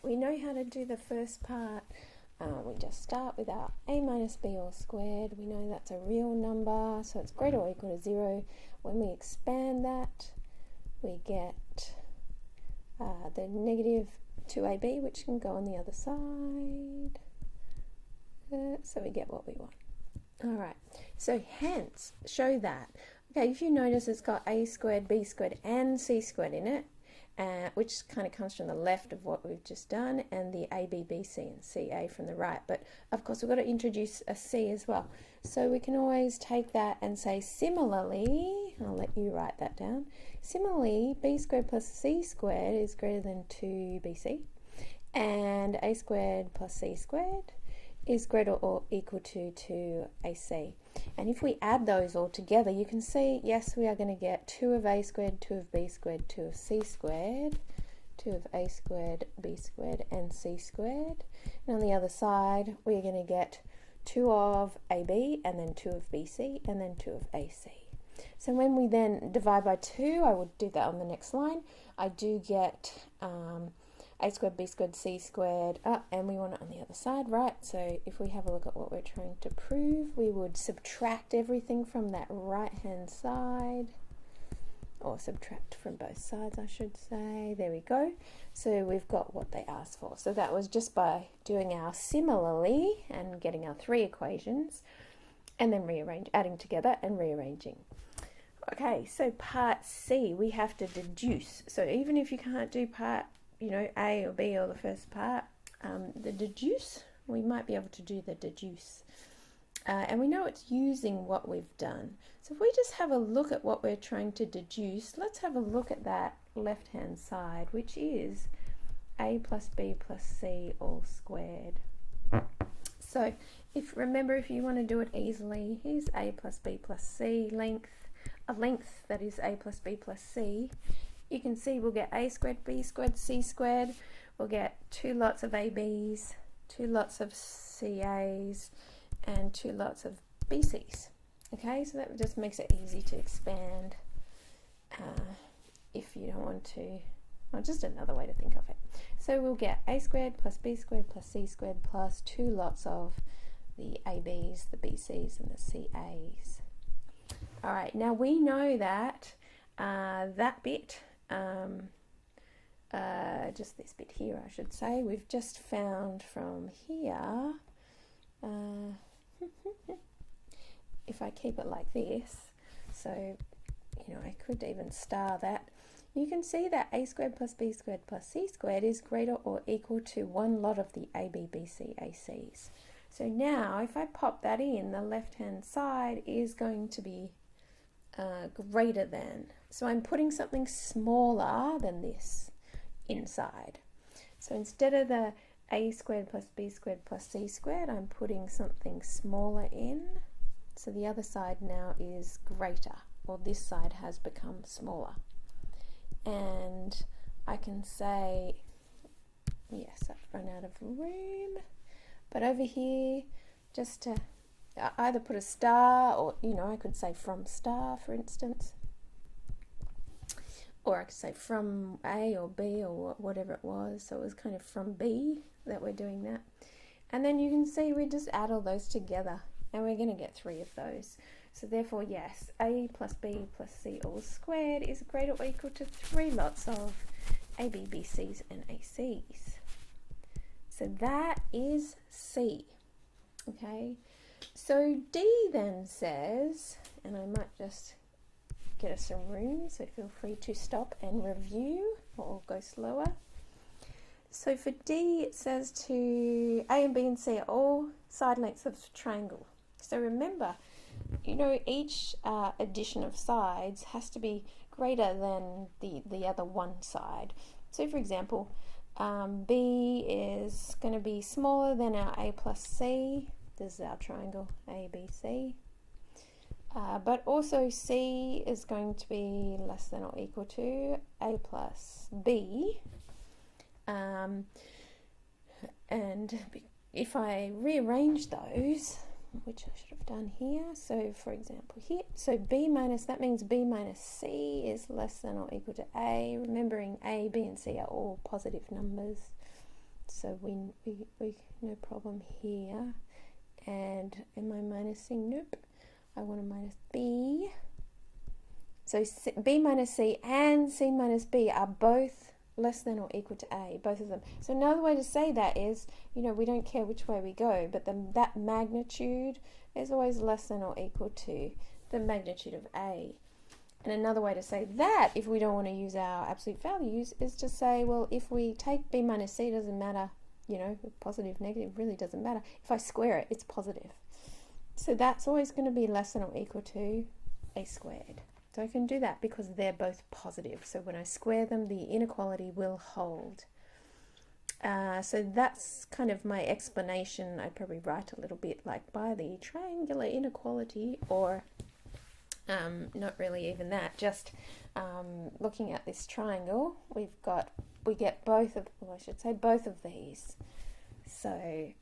we know how to do the first part. We just start with our a minus b all squared. We know that's a real number, so it's greater or equal to 0. When we expand that, we get the negative 2ab, which can go on the other side. So we get what we want. All right, so hence, show that. Okay, if you notice it's got a squared, b squared, and c squared in it, which kind of comes from the left of what we've just done, and the a, b, b, c, and c, a from the right. But of course, we've got to introduce a c as well. So we can always take that and say, similarly, I'll let you write that down. Similarly, b squared plus c squared is greater than 2bc, and a squared plus c squared is greater or equal to 2ac. And if we add those all together, you can see, yes, we are going to get 2 of a squared, 2 of b squared, 2 of c squared, 2 of a squared, b squared, and c squared. And on the other side, we're going to get 2 of ab, and then 2 of bc, and then 2 of ac. So when we then divide by 2, I would do that on the next line, I do get a squared, b squared, c squared, and we want it on the other side, right? So if we have a look at what we're trying to prove, we would subtract everything from that right-hand side, or subtract from both sides, I should say. There we go. So we've got what they asked for. So that was just by doing our similarly and getting our 3 equations, and then adding together and rearranging. Okay, so part C, we have to deduce. So even if you can't do part A or B or the first part, the deduce, we might be able to do the deduce. And we know it's using what we've done. So if we just have a look at what we're trying to deduce, let's have a look at that left-hand side, which is a plus b plus c all squared. So remember, if you want to do it easily, here's a plus b plus c, a length that is a plus b plus c. You can see we'll get a squared, b squared, c squared. We'll get 2 lots of ABs, 2 lots of CAs, and 2 lots of BCs. Okay, so that just makes it easy to expand if you don't want to, well, just another way to think of it. So we'll get a squared plus b squared plus c squared plus 2 lots of the ABs, the BCs, and the CAs. All right, now we know that that bit, just this bit here, I should say, we've just found from here, if I keep it like this, so, I could even star that, you can see that a squared plus b squared plus c squared is greater or equal to 1 lot of the AB, BC, ACs. So now, if I pop that in, the left-hand side is going to be greater than. So I'm putting something smaller than this inside. So instead of the a squared plus b squared plus c squared, I'm putting something smaller in. So the other side now is greater, or this side has become smaller. And I can say, yes, I've run out of room. But over here, just to either put a star, or I could say from star, for instance, or I could say from A or B or whatever it was. So it was kind of from B that we're doing that. And then you can see we just add all those together, and we're going to get 3 of those. So therefore, yes, a plus b plus c all squared is greater or equal to 3 lots of AB, BCs, and ACs. So that is C. Okay. So D then says, and I might just get us some room, so feel free to stop and review or go slower. So for D, it says to A and B and C are all side lengths of a triangle. So remember, each addition of sides has to be greater than the other one side. So for example, B is going to be smaller than our A plus C. This is our triangle ABC. But also C is going to be less than or equal to A plus B. And if I rearrange those, which I should have done here, so for example here, so B minus, that means B minus C is less than or equal to A, remembering A, B and C are all positive numbers. So we no problem here. And am I minusing? Nope. I want to minus b. So b minus c and c minus b are both less than or equal to a, both of them. So another way to say that is, you know, we don't care which way we go, but that magnitude is always less than or equal to the magnitude of a. And another way to say that, if we don't want to use our absolute values, is to say, well, if we take b minus c, doesn't matter, you know, positive, negative, really doesn't matter. If I square it, it's positive. So that's always going to be less than or equal to a squared. So I can do that because they're both positive. So when I square them, the inequality will hold. So that's kind of my explanation. I'd probably write a little bit like by the triangular inequality, or not really even that, just looking at this triangle, we get both of, well, I should say both of these. So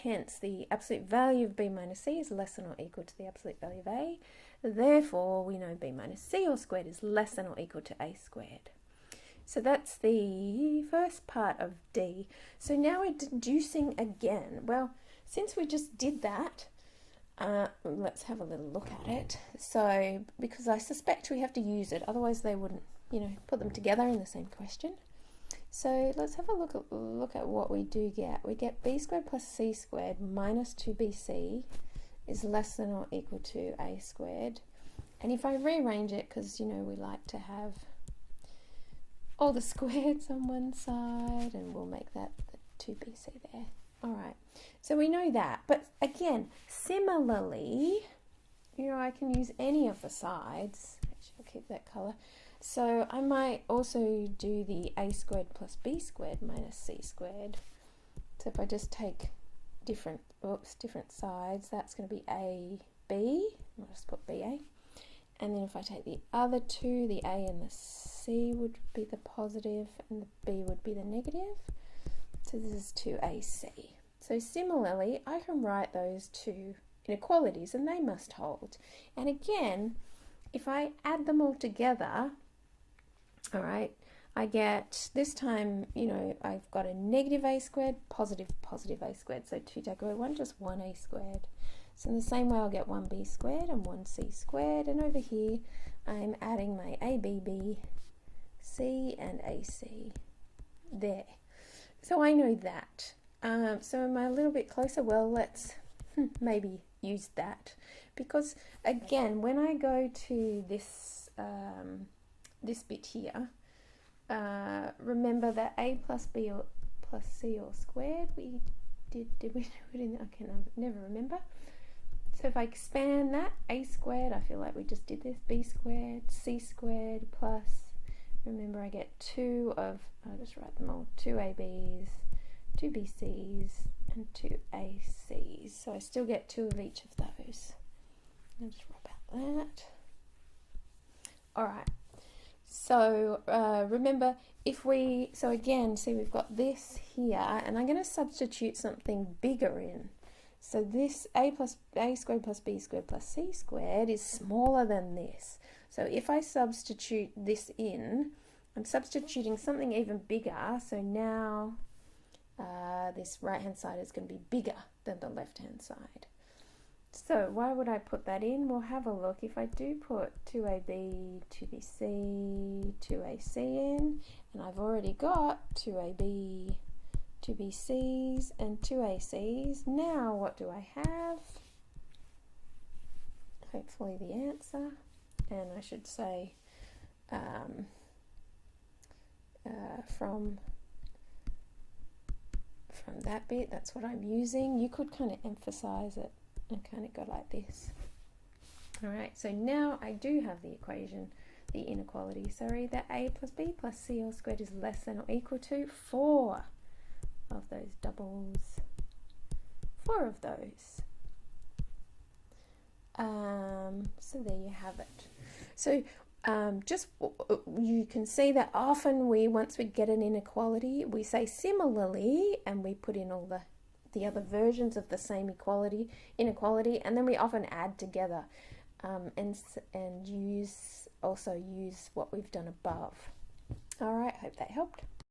hence the absolute value of b minus c is less than or equal to the absolute value of a. Therefore, we know b minus c all squared is less than or equal to a squared. So that's the first part of D. So now we're deducing again. Well, since we just did that, let's have a little look at it. So, because I suspect we have to use it, otherwise they wouldn't, you know, put them together in the same question. So let's have a look at what we do get. We get b squared plus c squared minus 2bc is less than or equal to a squared. And if I rearrange it, because, you know, we like to have all the squares on one side, and we'll make that the 2bc there. All right, so we know that. But again, similarly, you know, I can use any of the sides. Actually, I'll keep that color. So I might also do the a squared plus b squared minus c squared. So if I just take different sides, that's going to be a, b. I'll just put ba. And then if I take the other two, the a and the c would be the positive and the b would be the negative. So this is 2ac. So similarly, I can write those two inequalities and they must hold. And again, if I add them all together, all right, I get, this time, you know, I've got a negative a squared, positive a squared. So 2 take away 1, just 1a squared. So in the same way, I'll get 1b squared and 1c squared. And over here, I'm adding my a, b, b, c, and ac there. So I know that. So am I a little bit closer? Well, let's maybe use that. Because again, when I go to this, this bit here, remember that a plus b or plus c all squared, we did we do it in, I can never remember. So if I expand that, a squared, I feel like we just did this, b squared, c squared plus, remember I get 2 of, I'll just write them all, 2ab's, 2bc's, and 2ac's. So I still get 2 of each of those. I'll just rub out that. Alright, so remember, so again, see we've got this here, and I'm going to substitute something bigger in. So this a squared plus b squared plus c squared is smaller than this. So if I substitute this in, I'm substituting something even bigger. So now this right hand side is going to be bigger than the left hand side. So why would I put that in? We'll have a look. If I do put 2ab, 2bc, 2ac in, and I've already got 2ab, 2bc's and 2ac's. Now what do I have? Hopefully the answer, and I should say from that bit, that's what I'm using. You could kind of emphasize it and kind of go like this. All right, so now I do have the equation, the inequality, sorry, that a plus b plus c all squared is less than or equal to 4 of those doubles, 4 of those. So there you have it. So just you can see that often once we get an inequality, we say similarly, and we put in all the other versions of the same inequality, and then we often add together and also use what we've done above. All right, hope that helped.